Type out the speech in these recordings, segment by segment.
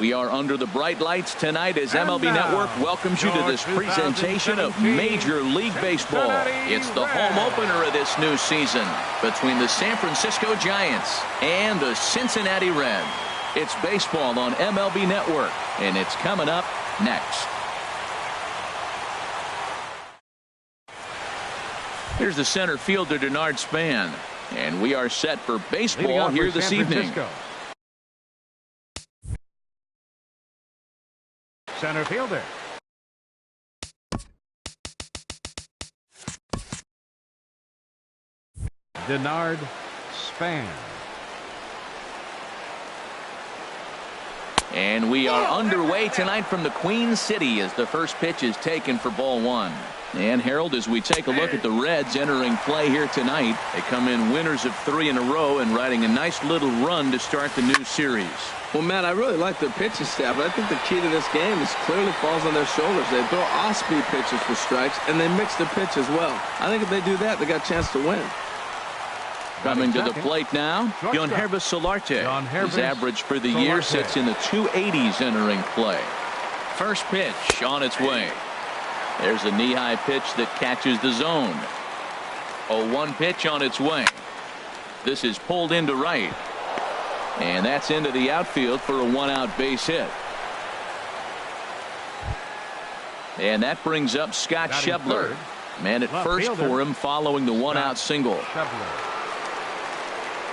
We are under the bright lights tonight as MLB Network welcomes you to this presentation of Major League Baseball. It's the home opener of this new season between the San Francisco Giants and the Cincinnati Reds. It's baseball on MLB Network, and it's coming up next. Here's the center fielder, Denard Span, and we are set for baseball here this evening. Center fielder. Denard Span. And we are underway tonight from the Queen City as the first pitch is taken for ball one. And Harold, as we take a look at the Reds entering play here tonight, they come in winners of 3 in a row and riding a nice little run to start the new series. Well, Matt, I really like their pitching staff, but I think the key to this game is clearly falls on their shoulders. They throw off-speed pitches for strikes, and they mix their pitch as well. I think if they do that, they got a chance to win. Coming to the plate now, keunho0503. His average for the year sits in the 280s entering play. First pitch on its way. There's a knee-high pitch that catches the zone. 0-1 pitch on its way. This is pulled into right. And that's into the outfield for a 1-out base hit. And that brings up Scott Schebler. Man at first for him following the 1-out single.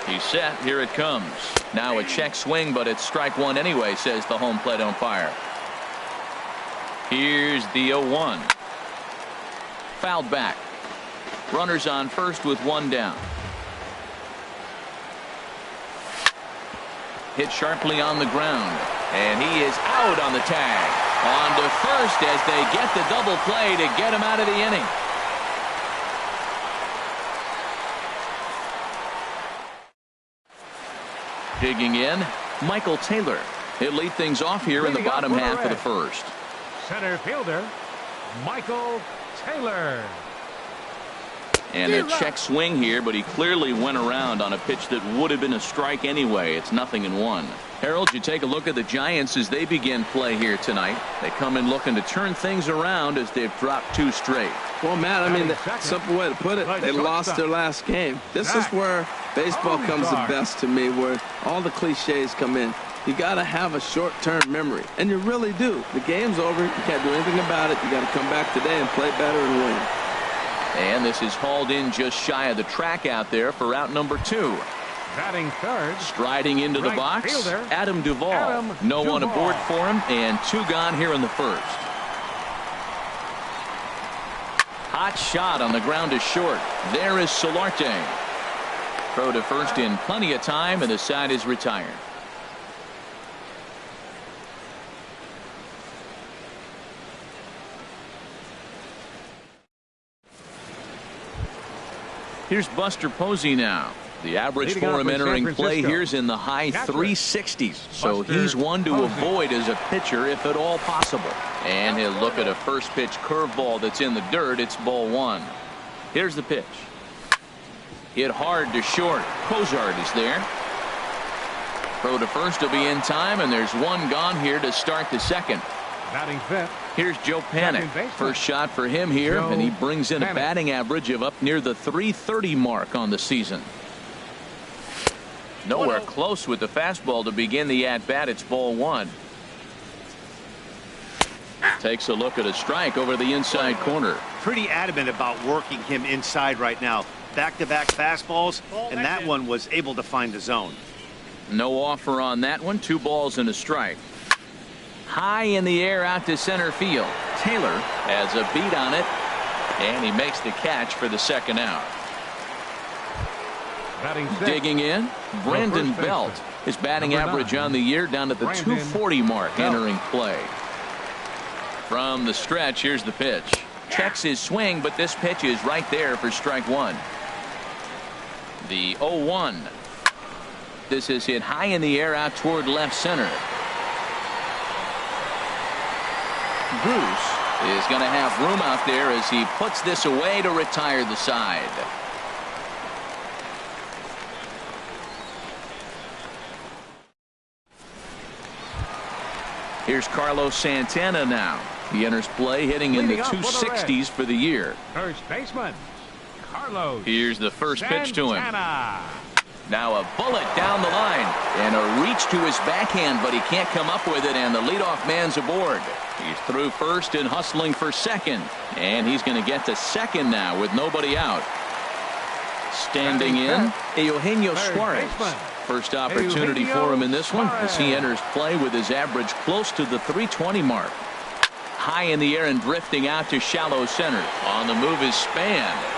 He's set. Here it comes. Now a check swing, but it's strike one anyway, says the home plate umpire. Here's the 0-1. Fouled back. Runners on first with one down. Hit sharply on the ground. And he is out on the tag. On to first as they get the double play to get him out of the inning. Digging in, Michael Taylor. He'll lead things off here in the bottom half of the first. Center fielder, Michael Taylor. And a check swing here, but he clearly went around on a pitch that would have been a strike anyway. It's 0-1. Harold, you take a look at the Giants as they begin play here tonight. They come in looking to turn things around as they've dropped 2 straight. Well, Matt, I mean, the simple way to put it, they lost their last game. This is where baseball comes the best to me, where all the cliches come in. You got to have a short-term memory, and you really do. The game's over. You can't do anything about it. You got to come back today and play better and win. And this is hauled in just shy of the track out there for out number 2. Batting third. Striding into the box, fielder, Adam Duvall. No one aboard for him, and 2 gone here in the first. Hot shot on the ground is short. There is Solarte. Throw to first in plenty of time, and the side is retired. Here's Buster Posey now. The average for him entering play here is in the high 360s. So he's one to avoid as a pitcher if at all possible. And he'll look at a first pitch curveball that's in the dirt. It's ball 1. Here's the pitch. Hit hard to short. Cozart is there. Throw to first will be in time, and there's 1 gone here to start the second. Batting fifth. Here's Joe Panik. First shot for him here, and he brings in a batting average of up near the 330 mark on the season. Nowhere close with the fastball to begin the at-bat. It's ball 1. Takes a look at a strike over the inside corner. Pretty adamant about working him inside right now. Back-to-back fastballs, and that one was able to find the zone. No offer on that one. 2 balls and a strike. High in the air out to center field. Taylor has a beat on it, and he makes the catch for the second out. Digging in, Brandon Belt. His batting average on the year down at the 240 mark entering play. From the stretch, here's the pitch. Checks his swing, but this pitch is right there for strike 1. The 0-1. This is hit high in the air out toward left center. Bruce is going to have room out there as he puts this away to retire the side. Here's Carlos Santana now. He enters play hitting in the 260s for the year. First baseman, Carlos. Here's the first pitch to him. Santana. Now a bullet down the line and a reach to his backhand, but he can't come up with it, and the leadoff man's aboard. He's through first and hustling for second, and he's going to get to second now with nobody out. Standing in, Eugenio Suarez. First opportunity for him in this one as he enters play with his average close to the 320 mark. High in the air and drifting out to shallow center. On the move is Span.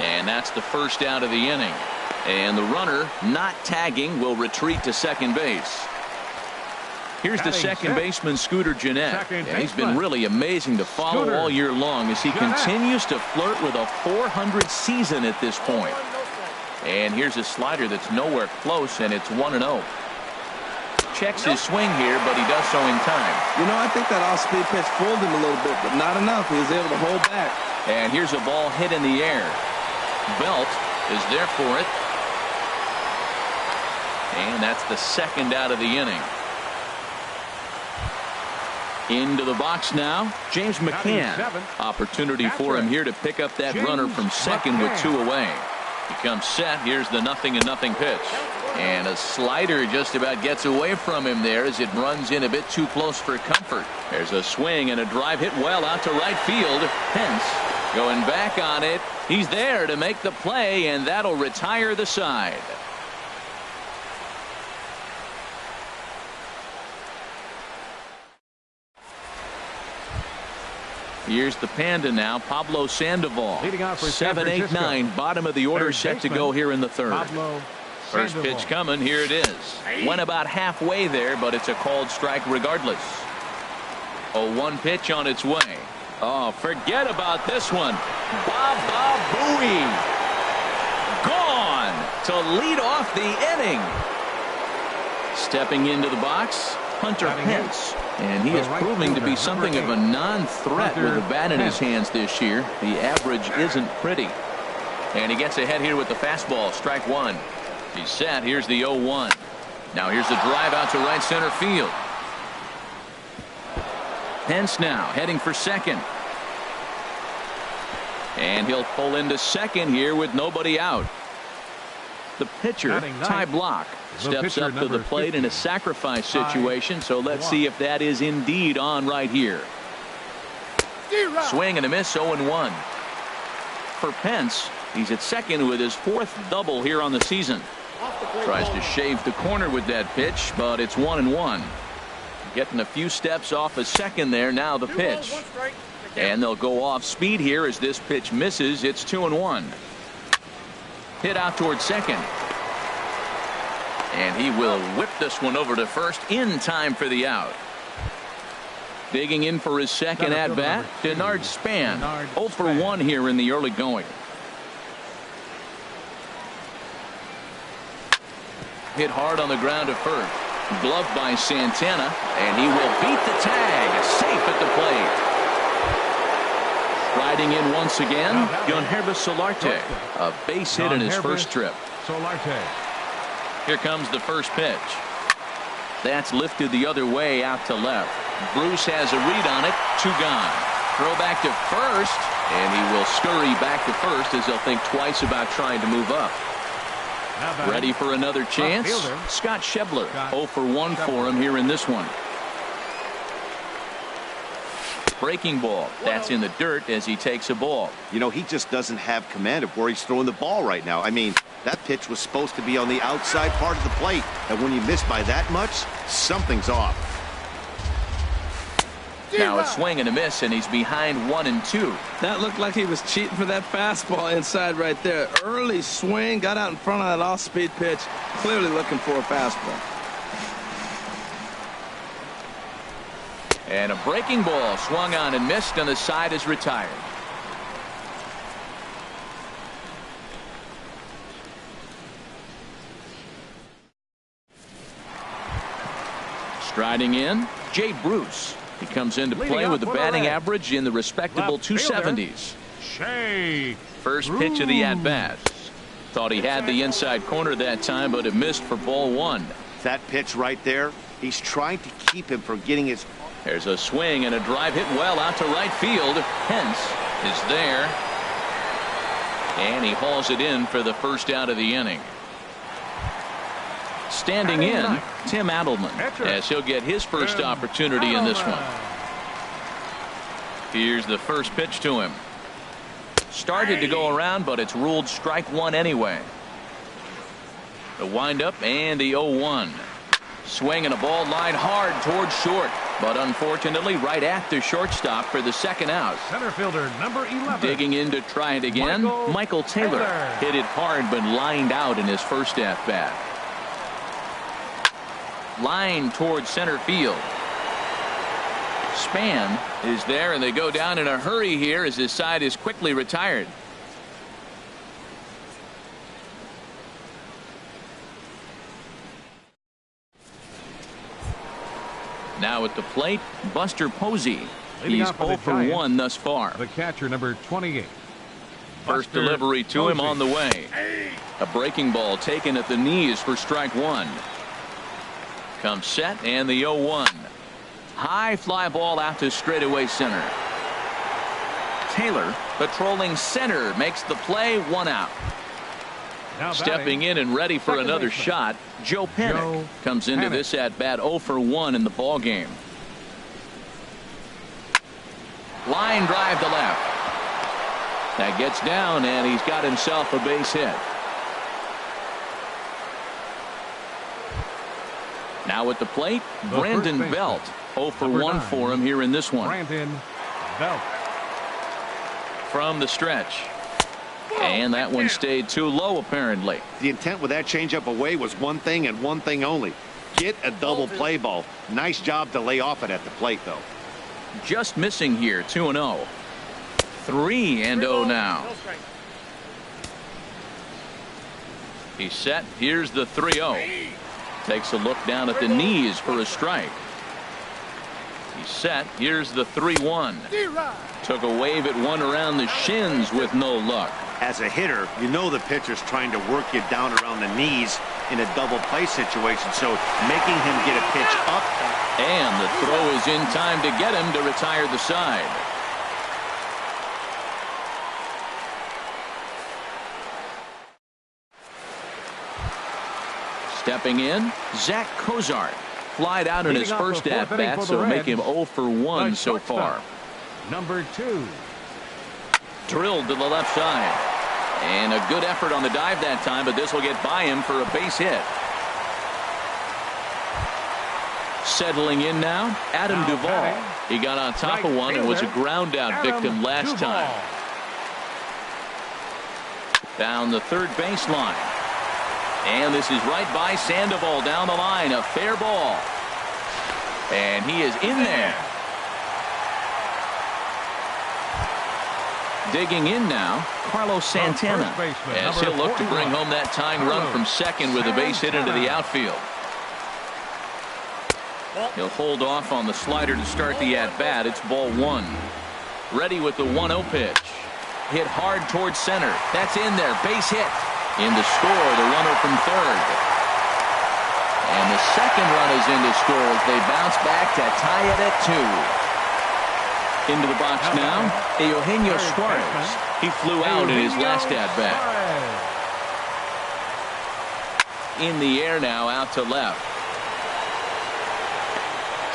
And that's the first out of the inning. And the runner, not tagging, will retreat to second base. Here's the second baseman, Scooter Gennett. He's been really amazing to follow all year long as he continues to flirt with a .400 season at this point. And here's a slider that's nowhere close, and it's 1-0. Checks his swing here, but he does so in time. You know, I think that off-speed pitch fooled him a little bit, but not enough. He was able to hold back. And here's a ball hit in the air. Belt is there for it. And that's the second out of the inning. Into the box now, James McCann. Opportunity for him here to pick up that runner from second with 2 away. He comes set. Here's the 0-0 pitch. And a slider just about gets away from him there as it runs in a bit too close for comfort. There's a swing and a drive hit well out to right field. Pence going back on it. He's there to make the play, and that'll retire the side. Here's the Panda now, Pablo Sandoval. 7, 8, 9, bottom of the order, set to go here in the third. First pitch coming, here it is. Went about halfway there, but it's a called strike regardless. A 1 pitch on its way. Oh, forget about this one. Baba Booey. Gone to lead off the inning. Stepping into the box, Hunter Pence. And he is proving to be something of a non-threat with a bat in his hands this year. The average isn't pretty. And he gets ahead here with the fastball. Strike 1. He's set. Here's the 0-1. Now here's the drive out to right center field. Pence now heading for second. And he'll pull into second here with nobody out. The pitcher, Ty Block, steps up to the plate in a sacrifice situation, so let's see if that is indeed on right here. Swing and a miss, 0-1. For Pence, he's at second with his 4th double here on the season. Tries to shave the corner with that pitch, but it's 1-1. Getting a few steps off a second there. Now the pitch. And they'll go off speed here as this pitch misses. It's 2-1. Hit out towards second. And he will whip this one over to first in time for the out. Digging in for his second at bat, Denard Span. 0 for 1 here in the early going. Hit hard on the ground to first. Gloved by Santana, and he will beat the tag. Safe at the plate. Riding in once again, Keunho Solarte. A base hit in his first trip. Here comes the first pitch. That's lifted the other way out to left. Bruce has a read on it. 2 gone. Throw back to first, and he will scurry back to first as he'll think twice about trying to move up. Ready for another chance? Scott Schebler. 0 for 1 for him here in this one. Breaking ball. That's in the dirt as he takes a ball. You know, he just doesn't have command of where he's throwing the ball right now. I mean, that pitch was supposed to be on the outside part of the plate, and when you miss by that much, something's off. Now a swing and a miss, and he's behind 1 and 2. That looked like he was cheating for that fastball inside right there. Early swing, got out in front of that off-speed pitch, clearly looking for a fastball. And a breaking ball swung on and missed, and the side is retired. Striding in, Jay Bruce. He comes into play with a batting average in the respectable 270s. First pitch of the at-bat. Thought he had the inside corner that time, but it missed for ball 1. That pitch right there, He's trying to keep him from getting his... There's a swing and a drive hit well out to right field. Hence is there. And he hauls it in for the first out of the inning. Standing in, Tim Adelman, as he'll get his first opportunity in this one. Here's the first pitch to him. Started to go around, but it's ruled strike one anyway. The windup and the 0-1. Swing and a ball line hard towards short, but unfortunately right at the shortstop for the second out. Center fielder number 11. Digging in to try it again. Michael Taylor hit it hard but lined out in his first at bat. Line towards center field. Span is there, and they go down in a hurry here as his side is quickly retired. Now at the plate, Buster Posey. He's 0 for 1 thus far. The catcher number 28. First delivery to him on the way. A breaking ball taken at the knees for strike one. Comes set and the 0-1. High fly ball out to straightaway center. Taylor patrolling center makes the play, one out. Stepping in and ready for another shot, Joe Panik comes into this at bat 0 for 1 in the ball game. Line drive to left. That gets down, and he's got himself a base hit. Now at the plate, Brandon Belt. 0 for 1 for him here in this one. Brandon Belt. From the stretch. And that one stayed too low, apparently. The intent with that changeup away was one thing and one thing only. Get a double play ball. Nice job to lay off it at the plate, though. Just missing here, 2-0. 3-0 now. He's set. Here's the 3-0. Takes a look down at the knees for a strike. He's set. Here's the 3-1. Took a wave at one around the shins with no luck. As a hitter, you know the pitcher's trying to work you down around the knees in a double play situation, so making him get a pitch up. And the throw is in time to get him to retire the side. Stepping in, Zach Cozart. Flied out in his first at bat, so make him 0 for 1 so far. Number 2. Drilled to the left side. And a good effort on the dive that time, but this will get by him for a base hit. Settling in now, Adam Duvall. He got on top of one and was a ground out victim last time. Down the third baseline. And this is right by Sandoval down the line. A fair ball. And he is in there. Digging in now, Carlos Santana, as he'll look to bring home that tying run from second with a base hit into the outfield. He'll hold off on the slider to start the at-bat. It's ball one. Ready with the 1-0 pitch. Hit hard towards center. That's in there. Base hit. In to score, the runner from third. And the second run is in to score as they bounce back to tie it at 2. Into the box now, Eugenio Suarez. He flew out in his last at-bat. In the air now, out to left.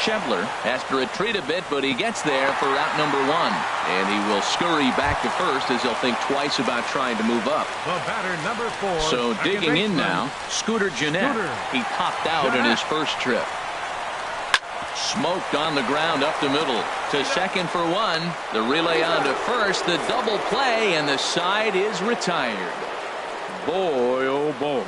Schebler has to retreat a bit, but he gets there for out number 1. And he will scurry back to first as he'll think twice about trying to move up. The batter, number 4. So digging in now, Scooter Gennett. He popped out in his first trip. Smoked on the ground up the middle. To second for 1. The relay on to first. The double play, and the side is retired. Boy, oh boy.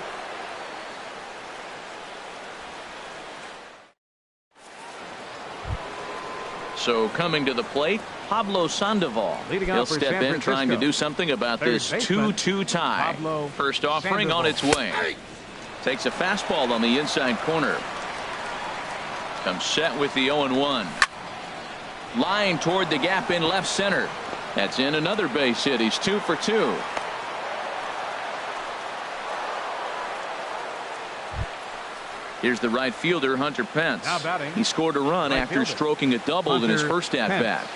So coming to the plate, Pablo Sandoval. He'll step in trying to do something about this 2-2 tie. First offering on its way. Takes a fastball on the inside corner. Comes set with the 0-1. Line toward the gap in left center. That's in another base hit. He's 2 for 2. Here's the right fielder, Hunter Pence. Now batting. He scored a run Right after fielder. stroking a double in his Hunter first at Pence. bat.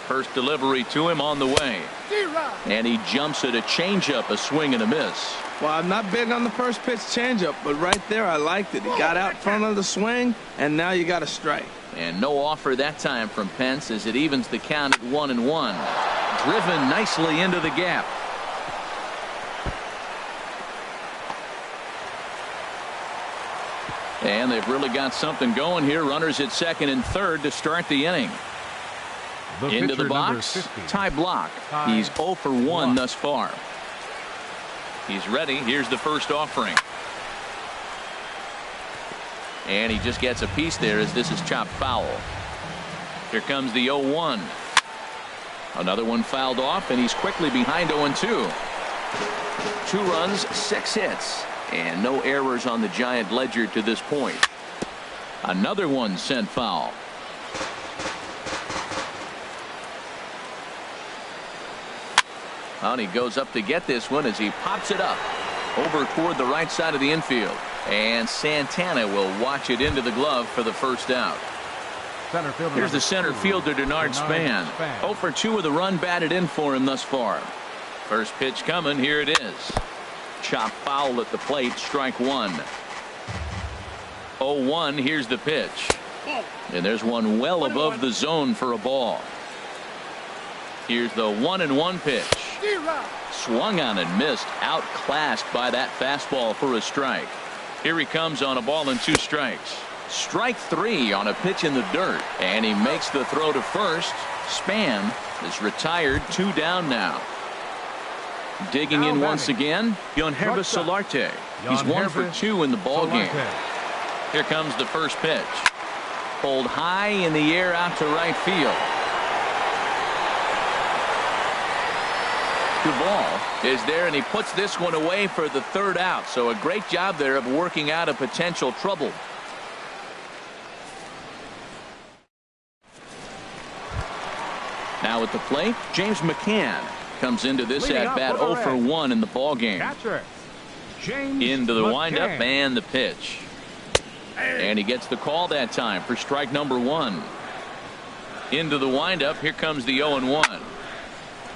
First delivery to him on the way. And he jumps at a changeup, a swing and a miss. Well, I'm not big on the first pitch changeup, but right there I liked it. He got out front of the swing, and now you got a strike. And no offer that time from Pence as it evens the count at 1-1. Driven nicely into the gap. And they've really got something going here. Runners at second and third to start the inning. Into the box, Ty Block. He's 0 for 1 thus far. He's ready. Here's the first offering. And he just gets a piece there as this is chopped foul. Here comes the 0-1. Another one fouled off, and he's quickly behind 0-2. 2 runs, 6 hits, and no errors on the Giant ledger to this point. Another one sent foul. And he goes up to get this one as he pops it up over toward the right side of the infield. And Santana will watch it into the glove for the first out. Here's the center fielder, Denard Span. 0 for 2 with a run batted in for him thus far. First pitch coming. Here it is. Chop foul at the plate. Strike 1. 0-1. Here's the pitch. And there's one well above the zone for a ball. Here's the 1-1 pitch. Swung on and missed. Outclassed by that fastball for a strike. Here he comes on a ball and 2 strikes. Strike 3 on a pitch in the dirt. And he makes the throw to first. Span is retired. 2 down now. Digging in once again, keunho0503. He's 1 for 2 in the ball game. Here comes the first pitch. Pulled high in the air out to right field. The ball is there, and he puts this one away for the 3rd out. So a great job there of working out a potential trouble. Now at the plate, James McCann comes into this at bat 0 for 1 in the ball game. Into the windup and the pitch. And he gets the call that time for strike number 1. Into the windup. Here comes the 0-1.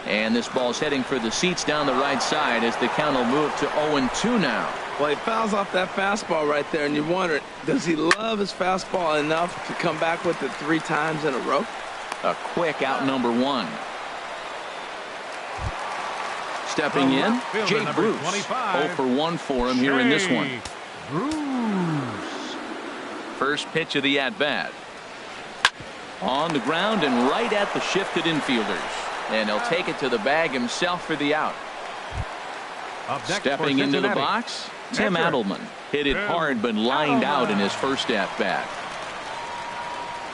And this ball's heading for the seats down the right side as the count will move to 0-2 now. Well, he fouls off that fastball right there, and you wonder, does he love his fastball enough to come back with it 3 times in a row? A quick out number 1. Stepping in, Jay Bruce. 0 for 1 for him here in this one. First pitch of the at-bat. On the ground and right at the shifted infielders. And he'll take it to the bag himself for the out. Stepping into the box, Tim Adelman. Hit it hard but lined out in his first at-bat.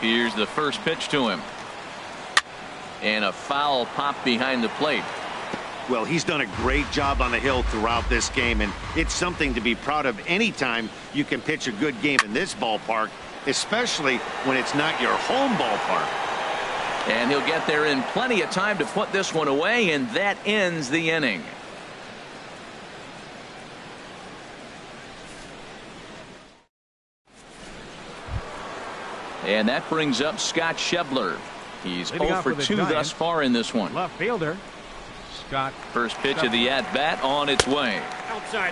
Here's the first pitch to him. And a foul pop behind the plate. Well, he's done a great job on the hill throughout this game, and it's something to be proud of anytime you can pitch a good game in this ballpark, especially when it's not your home ballpark. And he'll get there in plenty of time to put this one away, and that ends the inning. And that brings up Scott Schebler. He's 0 for 2 thus far in this one. Left fielder Scott. First pitch of the at-bat on its way.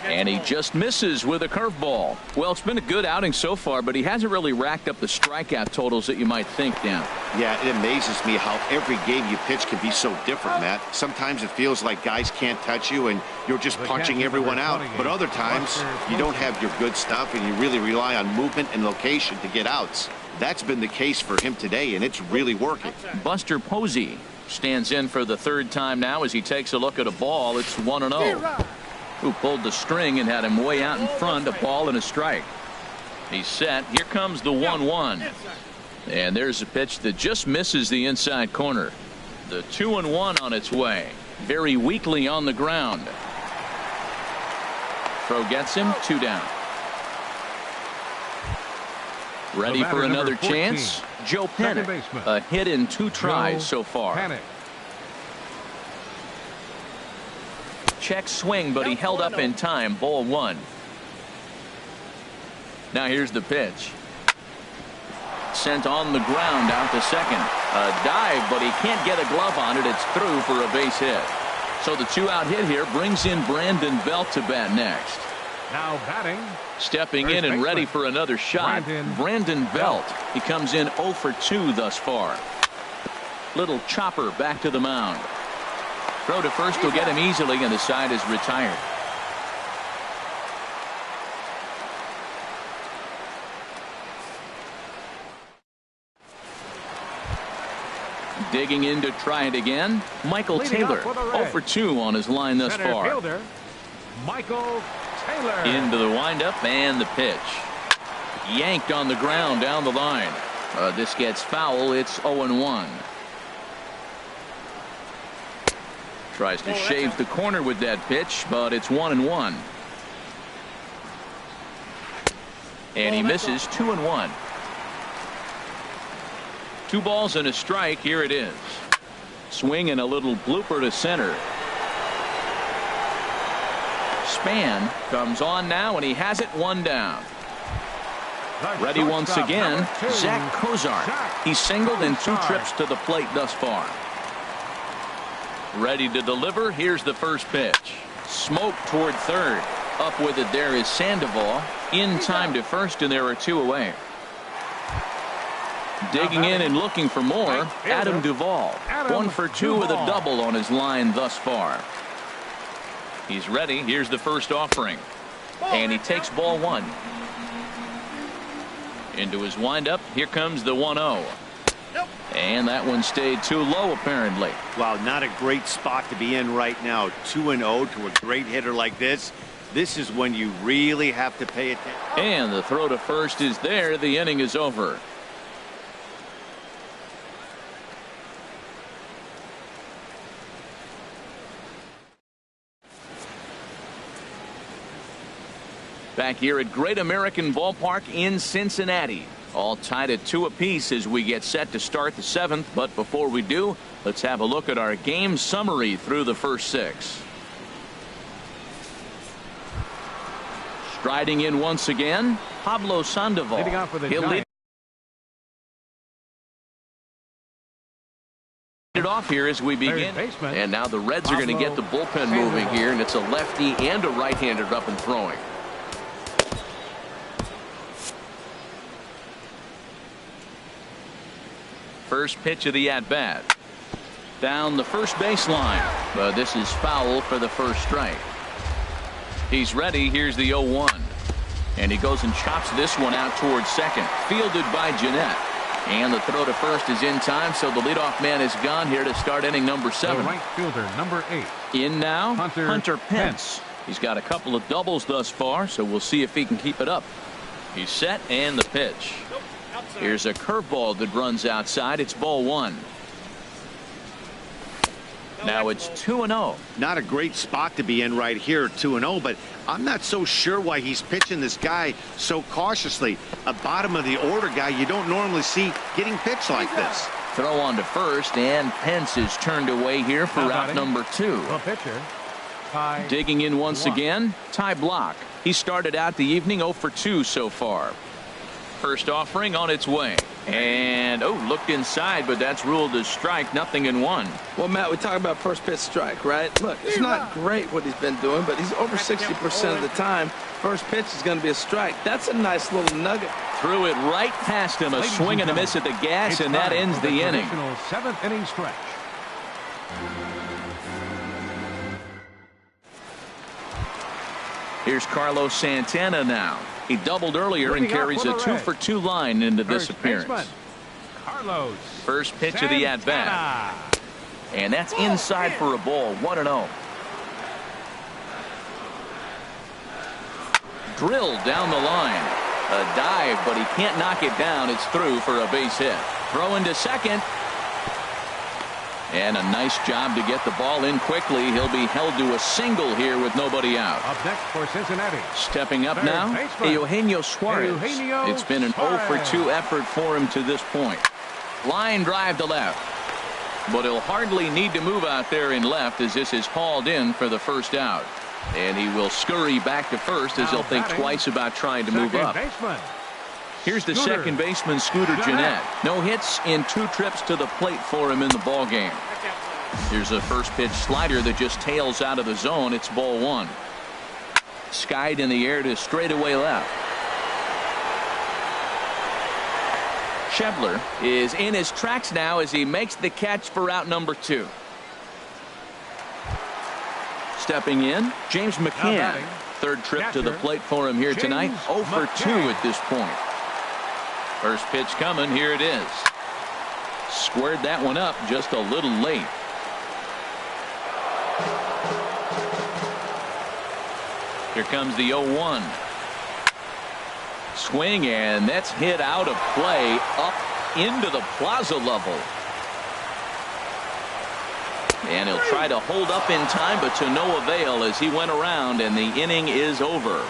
And he just misses with a curveball. Well, it's been a good outing so far, but he hasn't really racked up the strikeout totals that you might think, Dan. Yeah, it amazes me how every game you pitch can be so different, Matt. Sometimes it feels like guys can't touch you and you're just punching everyone out. But other times you don't have your good stuff and you really rely on movement and location to get outs. That's been the case for him today, and it's really working. Buster Posey stands in for the 3rd time now as he takes a look at a ball. It's 1-0. Who pulled the string and had him way out in front, a ball and a strike. He's set. Here comes the 1-1. And there's a pitch that just misses the inside corner. The 2-1 on its way. Very weakly on the ground. Throw gets him. 2 down. Ready for another chance. Joe Pennant. A hit in 2 tries so far. Check swing, but he held up in time. Ball 1. Now here's the pitch. Sent on the ground out to second. A dive, but he can't get a glove on it. It's through for a base hit. So the 2-out hit here brings in Brandon Belt to bat next. Now batting. Stepping in and ready for another shot. Brandon Belt. He comes in 0 for 2 thus far. Little chopper back to the mound. Throw to first will get him easily, and the side is retired. Digging in to try it again, Michael Taylor. 0 for 2 on his line thus far. Fielder, Michael Taylor. Into the windup and the pitch. Yanked on the ground down the line. This gets foul. It's 0-1. Tries to shave the corner with that pitch, but it's 1-1. And he misses 2-1. 2 balls and a strike. Here it is. Swing and a little blooper to center. Span comes on now, and he has it 1 down. Ready once again, Zach Kozart. He's singled in 2 trips to the plate thus far. Ready to deliver. Here's the first pitch. Smoke toward third. Up with it there is Sandoval. In time to first, and there are 2 away. Digging in and looking for more, Adam Duvall. 1 for 2 with a double on his line thus far. He's ready. Here's the first offering. And he takes ball 1. Into his windup. Here comes the 1-0. And that one stayed too low, apparently. Wow, not a great spot to be in right now. 2-0 to a great hitter like this. This is when you really have to pay attention. And the throw to first is there. The inning is over. Back here at Great American Ballpark in Cincinnati. All tied at 2 apiece as we get set to start the 7th. But before we do, let's have a look at our game summary through the first 6. Striding in once again, Pablo Sandoval. He'll lead it off here as we begin. And now the Reds are going to get the bullpen moving here, and it's a lefty and a right-hander up and throwing. First pitch of the at-bat. Down the first baseline. But this is foul for the first strike. He's ready. Here's the 0-1. And he goes and chops this one out towards second. Fielded by Jeanette. And the throw to first is in time, so the leadoff man is gone here to start inning number 7. The right fielder, number 8. In now, Hunter Pence. He's got a couple of doubles thus far, so we'll see if he can keep it up. He's set, and the pitch. Here's a curveball that runs outside. It's ball 1. Now it's 2-0. Not a great spot to be in right here, 2-0, but I'm not so sure why he's pitching this guy so cautiously. A bottom of the order guy you don't normally see getting pitched like this. Throw on to first, and Pence is turned away here for out number 2. The pitcher, digging in once again, Ty Block. He started out the evening 0 for 2 so far. First offering on its way. And, looked inside, but that's ruled as strike. 0-1. Well, Matt, we talk about first pitch strike, right? Look, it's not great what he's been doing, but he's over 60% of the time. First pitch is going to be a strike. That's a nice little nugget. Threw it right past him. A swing and a miss at the gas, and that ends the inning. 7th inning stretch. Here's Carlos Santana now. He doubled earlier and carries a 2 for 2 line into this appearance. Carlos First pitch of the at-bat. And that's inside for a ball. 1-0. Drilled down the line. A dive, but he can't knock it down. It's through for a base hit. Throw into second. And a nice job to get the ball in quickly. He'll be held to a single here with nobody out. Up next for Cincinnati. Stepping up now, Eugenio Suarez. It's been an 0 for 2 effort for him to this point. Line drive to left. But he'll hardly need to move out there in left as this is hauled in for the first out. And he will scurry back to first as he'll think twice about trying to move up. Here's the second baseman, Scooter Gennett. No hits in 2 trips to the plate for him in the ball game. Here's a first pitch slider that just tails out of the zone. It's ball 1. Skied in the air to straightaway left. Schebler is in his tracks now as he makes the catch for out number 2. Stepping in, James McCann. Third trip to the plate for him here tonight. 0 for 2 at this point. First pitch coming. Here it is. Squared that one up just a little late. Here comes the 0-1. Swing, and that's hit out of play up into the plaza level. And he'll try to hold up in time, but to no avail as he went around, and the inning is over.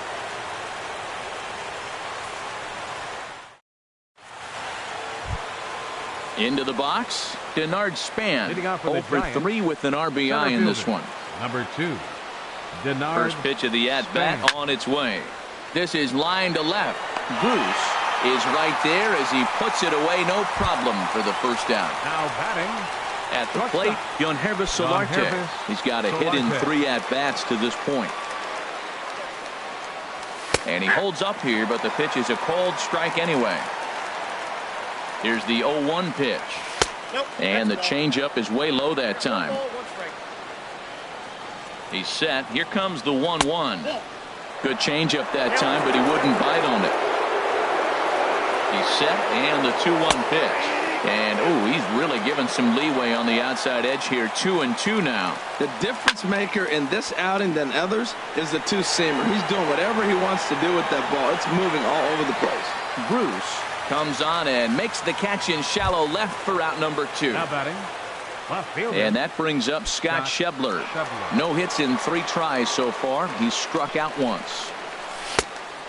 Into the box, Denard Span, 0 for 3 with an RBI in this one. Number 2, Denard. First pitch of the at-bat on its way. This is line to left. Bruce is right there as he puts it away, no problem for the first out. Now batting. At the plate, Keunho Solarte. He's got a hit in 3 at-bats to this point. And he holds up here, but the pitch is a called strike anyway. Here's the 0-1 pitch. And the changeup is way low that time. He's set. Here comes the 1-1. Good changeup that time, but he wouldn't bite on it. He's set, and the 2-1 pitch. And, oh, he's really given some leeway on the outside edge here. 2-2 now. The difference maker in this outing than others is the two-seamer. He's doing whatever he wants to do with that ball. It's moving all over the place. Bruce comes on and makes the catch in shallow left for out number 2. Now batting. And that brings up Scott Schebler. No hits in 3 tries so far. He's struck out once.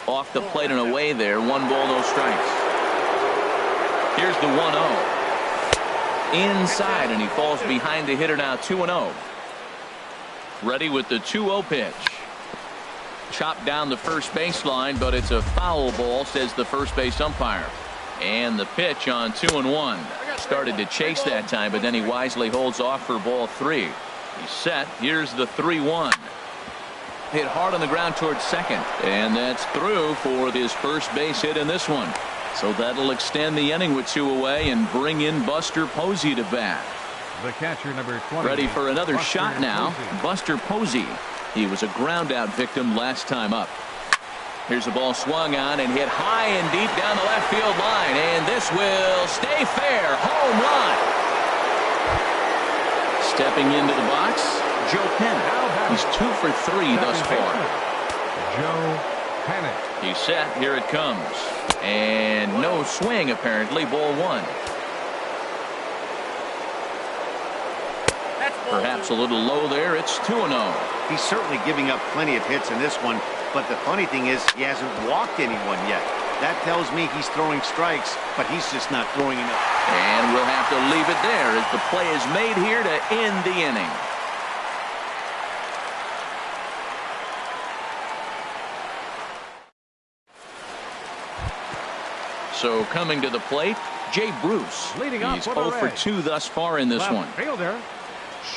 Off the plate and away there. 1 ball, no strikes. Here's the 1-0. Inside, and he falls behind the hitter now. 2-0. Ready with the 2-0 pitch. Chopped down the first baseline, but it's a foul ball, says the first base umpire. And the pitch on 2-1. Started to chase that time, but then he wisely holds off for ball 3. He's set. Here's the 3-1. Hit hard on the ground towards second, and that's through for his first base hit in this one. So that'll extend the inning with 2 away and bring in Buster Posey to bat. The catcher, number 20. Ready for another shot now. Buster Posey. He was a ground out victim last time up. Here's the ball swung on and hit high and deep down the left field line, and this will stay fair. Home run. Stepping into the box, Joe Pennant. He's 2 for 3 thus far. Joe Pennant. He's set. Here it comes. And no swing, apparently. Ball 1. Perhaps a little low there. It's 2-0. He's certainly giving up plenty of hits in this one, but the funny thing is he hasn't walked anyone yet. That tells me he's throwing strikes, but he's just not throwing enough. And we'll have to leave it there as the play is made here to end the inning. So coming to the plate, Jay Bruce. He's 0 for 2 thus far in this one. Fielder,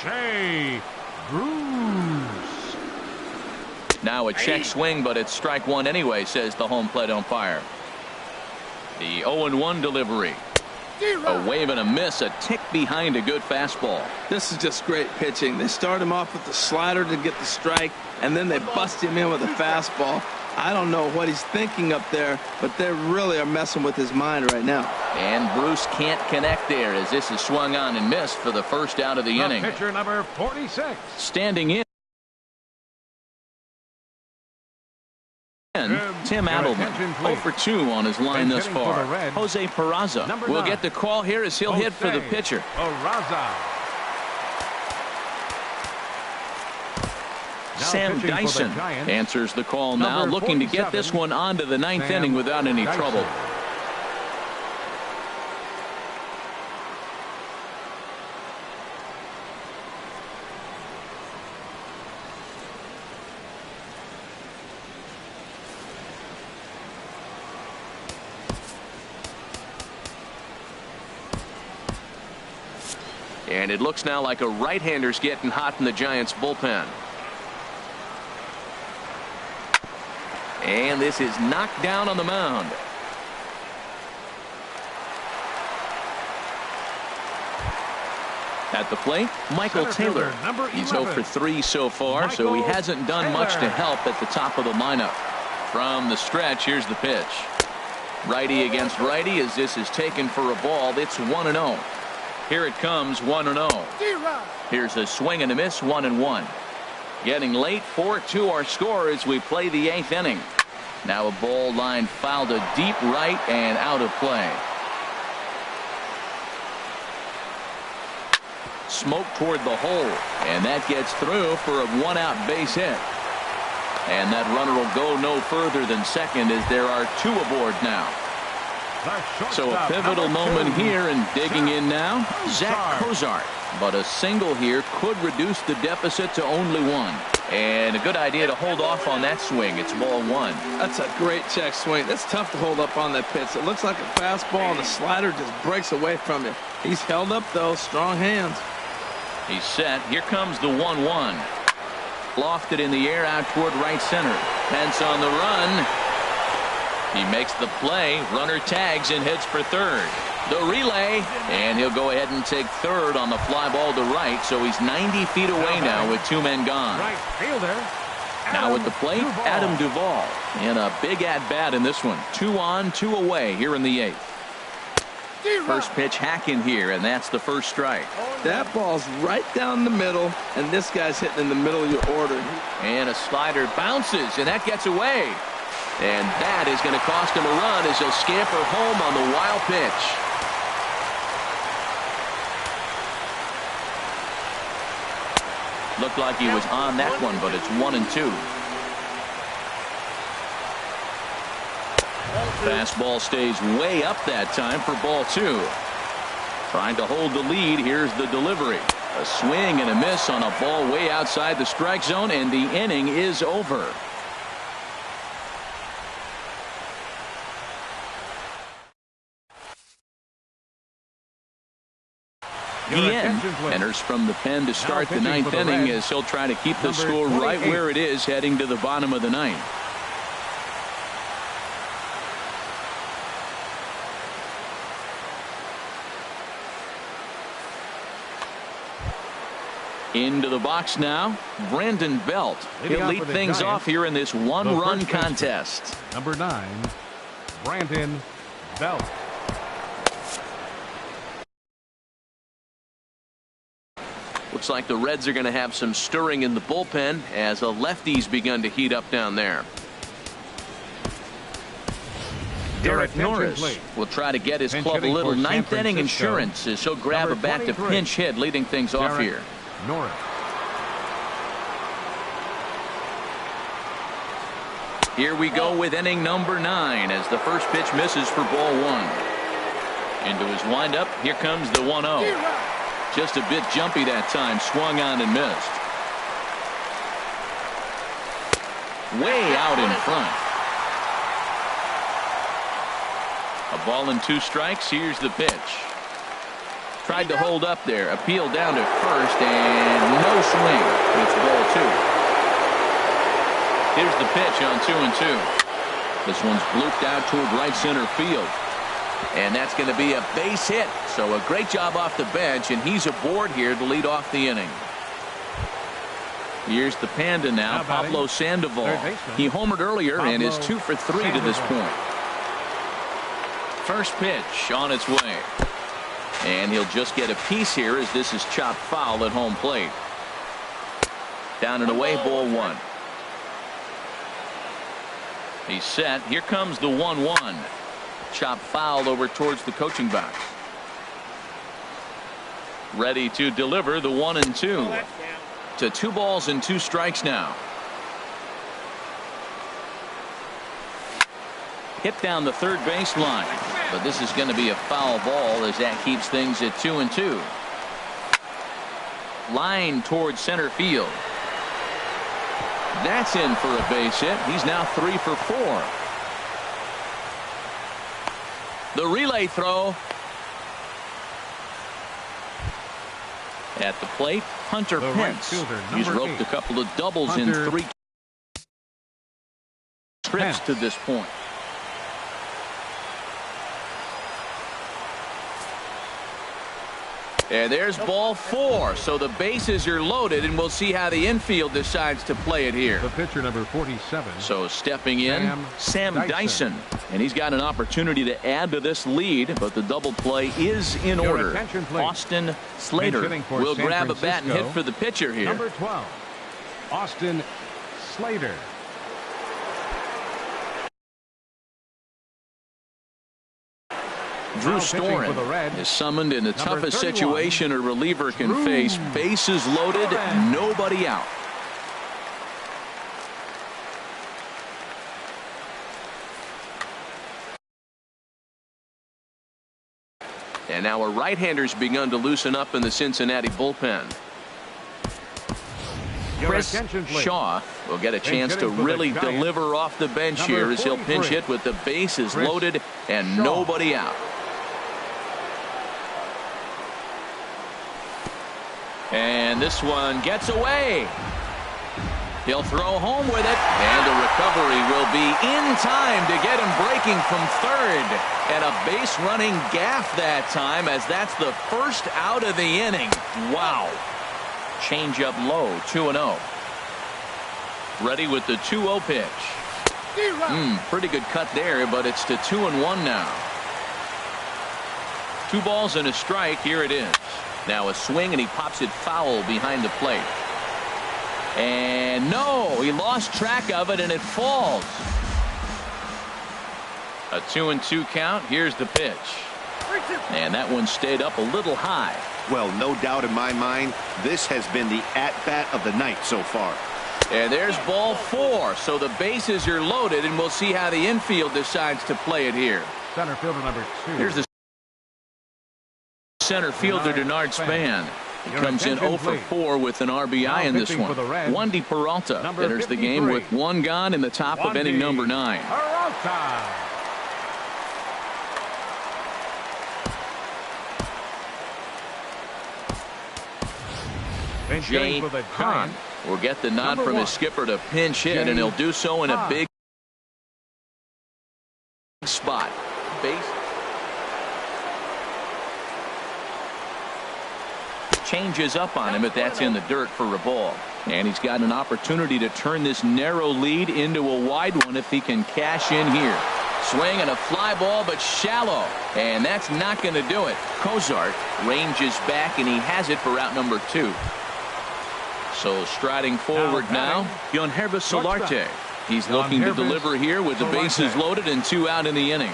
Jay Bruce. Now a check swing, but it's strike 1 anyway, says the home plate umpire. The 0-1 delivery. A wave and a miss, a tick behind a good fastball. This is just great pitching. They start him off with the slider to get the strike, and then they bust him in with a fastball. I don't know what he's thinking up there, but they really are messing with his mind right now. And Bruce can't connect there as this is swung on and missed for the first out of the inning. Pitcher number 46. Standing in, Tim Adelman, 0 for 2 on his line thus far. Jose Peraza will get the call here as he'll hit for the pitcher. Sam Dyson answers the call now, looking to get this one onto the 9th inning without any trouble. And it looks now like a right-hander's getting hot in the Giants bullpen. And this is knocked down on the mound. At the plate, Michael Taylor. He's 0 for 3 so far, so he hasn't done much to help at the top of the lineup. From the stretch, here's the pitch. Righty against righty as this is taken for a ball. It's 1-0. Here it comes, 1-0. Here's a swing and a miss, 1-1. Getting late, 4-2 our score as we play the 8th inning. Now a ball line fouled to deep right and out of play. Smoke toward the hole, and that gets through for a 1-out base hit. And that runner will go no further than second as there are 2 aboard now. So a pivotal moment here, and digging in now, Zach Cozart. But a single here could reduce the deficit to only 1. And a good idea to hold off on that swing. It's ball 1. That's a great check swing. That's tough to hold up on that pitch. It looks like a fastball, and the slider just breaks away from it. He's held up, though. Strong hands. He's set. Here comes the 1-1. Lofted in the air out toward right center. Pence on the run. He makes the play. Runner tags and heads for third. The relay, and he'll go ahead and take third on the fly ball to right, so he's 90 feet away now with 2 men gone. Right fielder. Now at the plate, Adam Duvall. And a big at-bat in this one. 2 on, 2 away here in the 8th. First pitch hacking here, and that's the first strike. That ball's right down the middle, and this guy's hitting in the middle of your order. And a slider bounces, and that gets away. And that is going to cost him a run as he'll scamper home on the wild pitch. Looked like he was on that one, but it's 1-2. Fastball stays way up that time for ball 2. Trying to hold the lead. Here's the delivery. A swing and a miss on a ball way outside the strike zone, and the inning is over. Guillen enters from the pen to start the 9th inning as he'll try to keep the score right where it is heading to the bottom of the 9th. Into the box now, Brandon Belt. He'll lead things off here in this 1-run contest. Number 9, Brandon Belt. Looks like the Reds are going to have some stirring in the bullpen as a lefty's begun to heat up down there. Derek Norris will try to get his club a little 9th inning insurance as he'll grab a bat to pinch hit, leading things off here. Norris. Here we go with inning number 9 as the first pitch misses for ball 1. Into his windup, here comes the 1-0. Just a bit jumpy that time, swung on and missed. Way out in front. A ball and 2 strikes. Here's the pitch. Tried to hold up there. Appeal down to first, and no swing. It's ball 2. Here's the pitch on 2-2. This one's blooped out toward right center field. And that's going to be a base hit. So a great job off the bench, and he's aboard here to lead off the inning. Here's the Panda now, Pablo Sandoval. He homered earlier and is 2 for 3 to this point. First pitch on its way. And he'll just get a piece here as this is chopped foul at home plate. Down and away, ball 1. He's set. Here comes the 1-1. Chop foul over towards the coaching box. Ready to deliver the 1-2. To 2 balls and 2 strikes now. Hit down the third baseline, but this is going to be a foul ball as that keeps things at 2-2. Line towards center field. That's in for a base hit. He's now 3 for 4. The relay throw. At the plate, Hunter The right Pence. fielder, He's number roped 8. a couple of doubles Hunter in 3 trips Pence. to this point. And there's ball 4. So the bases are loaded, and we'll see how the infield decides to play it here. The pitcher, number 47. So stepping in, Sam Dyson. And he's got an opportunity to add to this lead, but the double play is in Your order. attention, please. Austin Slater Pinch hitting for will San grab a bat and hit Francisco. for the pitcher here. Number 12, Austin Slater. Drew Now pitching for the Storen Reds. is summoned in the toughest 31, situation a reliever can Drew face. Bases loaded, Storen. nobody out. And now a right-hander's begun to loosen up in the Cincinnati bullpen. Your Chris attention, please. Shaw will get a chance to hitting for the really Giants. deliver off the bench Number here as he'll pinch 43. hit with the bases Chris loaded and Shaw. nobody out. And this one gets away. He'll throw home with it, and the recovery will be in time to get him breaking from third. And a base running gaff that time, as that's the first out of the inning. Wow. Change up low, 2-0. Ready with the 2-0 pitch. Pretty good cut there, but it's to 2-1 now. 2 balls and a strike. Here it is. Now a swing, and he pops it foul behind the plate. And no, he lost track of it, and it falls. A 2-2 count. Here's the pitch. And that one stayed up a little high. Well, no doubt in my mind, this has been the at-bat of the night so far. And there's ball 4. So the bases are loaded, and we'll see how the infield decides to play it here. Center fielder, number 2. Here's the center fielder, Denard Span. He Your comes in attention, 0 for please. 4 with an RBI Now in this pitching one. for the Reds, Wandy Peralta number enters the game 53. with 1 gone in the top of inning number 9. Peralta. Pinch Jay hitting for the Hahn Giants. will get the nod Number from 1. his skipper to pinch hit, Jay and he'll do so in a Hahn. big spot. Base changes up on him, but that's in the dirt for a ball. And he's got an opportunity to turn this narrow lead into a wide one if he can cash in here. Swing and a fly ball, but shallow. And that's not going to do it. Cozart ranges back, and he has it for out number 2. So striding forward now, Keunho Solarte. He's looking to deliver here with the bases loaded and 2 out in the inning.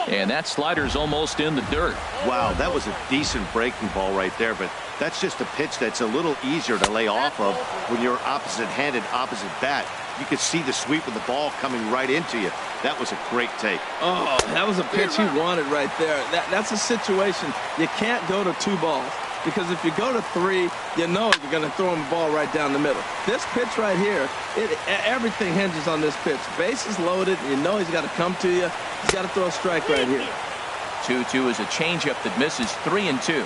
And that slider's almost in the dirt. Wow, that was a decent breaking ball right there, but that's just a pitch that's a little easier to lay off of when you're opposite-handed, opposite bat. You could see the sweep of the ball coming right into you. That was a great take. Oh, that was a pitch he wanted right there. That's a situation. You can't go to 2 balls, because if you go to 3, you know you're going to throw him a ball right down the middle. This pitch right here, everything hinges on this pitch. Bases loaded, you know he's got to come to you. He's got to throw a strike right here. 2-2 is a changeup that misses 3-2.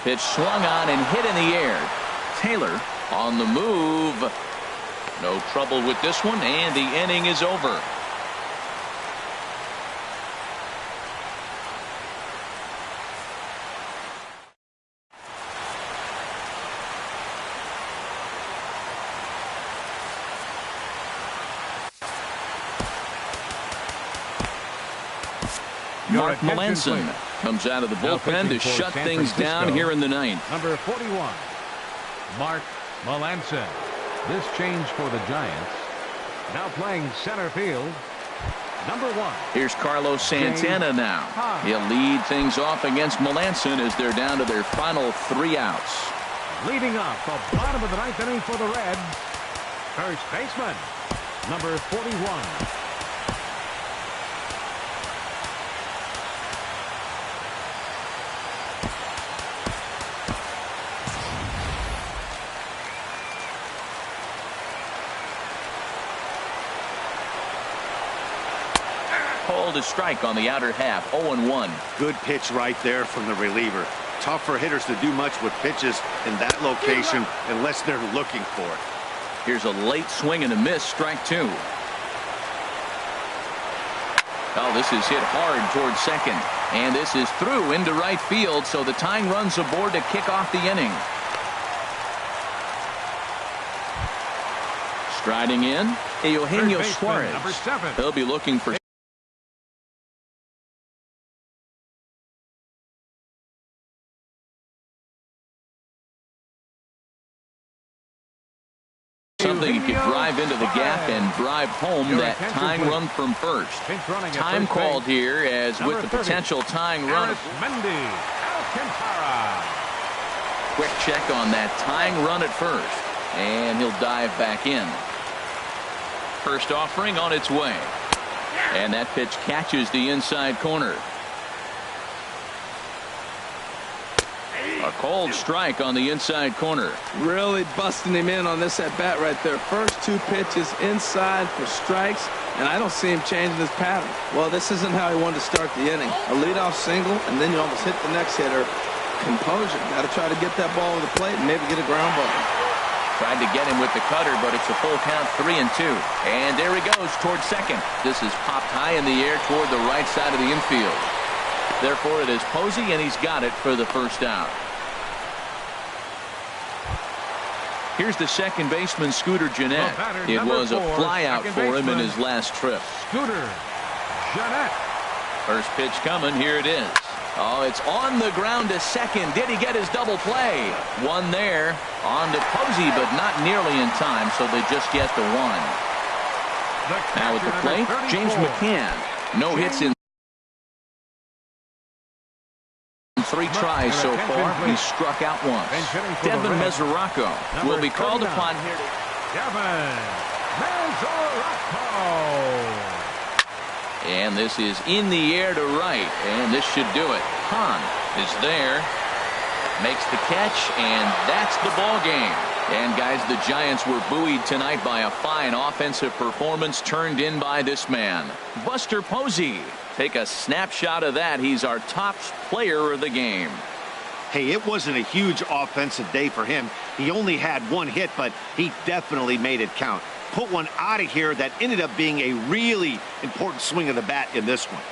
Pitch swung on and hit in the air. Taylor on the move. No trouble with this one, and the inning is over. Mark Melanson comes out of the bullpen to shut things down here in the 9th. Number 41, Mark Melanson. This change for the Giants. Now playing center field, number 1. Here's Carlos Santana now. He'll lead things off against Melanson as they're down to their final 3 outs. Leading off the bottom of the 9th inning for the Reds, first baseman, number 41. called a strike on the outer half. 0-1. Good pitch right there from the reliever. Tough for hitters to do much with pitches in that location unless they're looking for it. Here's a late swing and a miss. Strike 2. Oh, this is hit hard towards second. And this is through into right field, so the tying run's aboard to kick off the inning. Striding in, Eugenio Suarez. Number 7. He'll be looking for something you could drive into the gap and drive home that tying run from first. Time called here as with the potential tying run. Quick check on that tying run at first, and he'll dive back in. First offering on its way, and that pitch catches the inside corner. A cold strike on the inside corner. Really busting him in on this at bat right there. First 2 pitches inside for strikes, and I don't see him changing his pattern. Well, this isn't how he wanted to start the inning. A leadoff single, and then you almost hit the next hitter. Composure. Got to try to get that ball to the plate and maybe get a ground ball. Tried to get him with the cutter, but it's a full count, 3-2. And there he goes towards second. This is popped high in the air toward the right side of the infield. Therefore, it is Posey, and he's got it for the first out. Here's the second baseman, Scooter Gennett. It was a flyout for him in his last trip. Scooter Gennett. First pitch coming. Here it is. Oh, it's on the ground to second. Did he get his double play? One there. On to Posey, but not nearly in time, so they just get the one. Now at the plate, James McCann. No hits in 3 tries so far. He's struck out once. Devin Mesoraco will be called upon here. Devin Mesoraco. And this is in the air to right, and this should do it. Hahn is there, makes the catch, and that's the ball game. And guys, the Giants were buoyed tonight by a fine offensive performance turned in by this man, Buster Posey. Take a snapshot of that. He's our top player of the game. Hey, it wasn't a huge offensive day for him. He only had 1 hit, but he definitely made it count. Put one out of here that ended up being a really important swing of the bat in this one.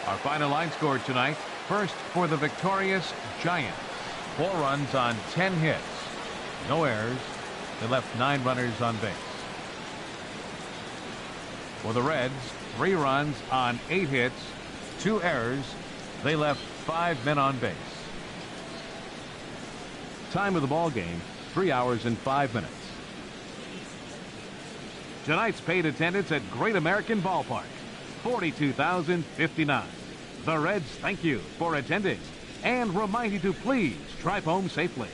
Our final line score tonight. First for the victorious Giants. 4 runs on 10 hits. No errors. They left 9 runners on base. For the Reds, 3 runs on 8 hits, 2 errors. They left 5 men on base. Time of the ball game, 3 hours and 5 minutes. Tonight's paid attendance at Great American Ballpark, 42,059. The Reds thank you for attending and remind you to please drive home safely.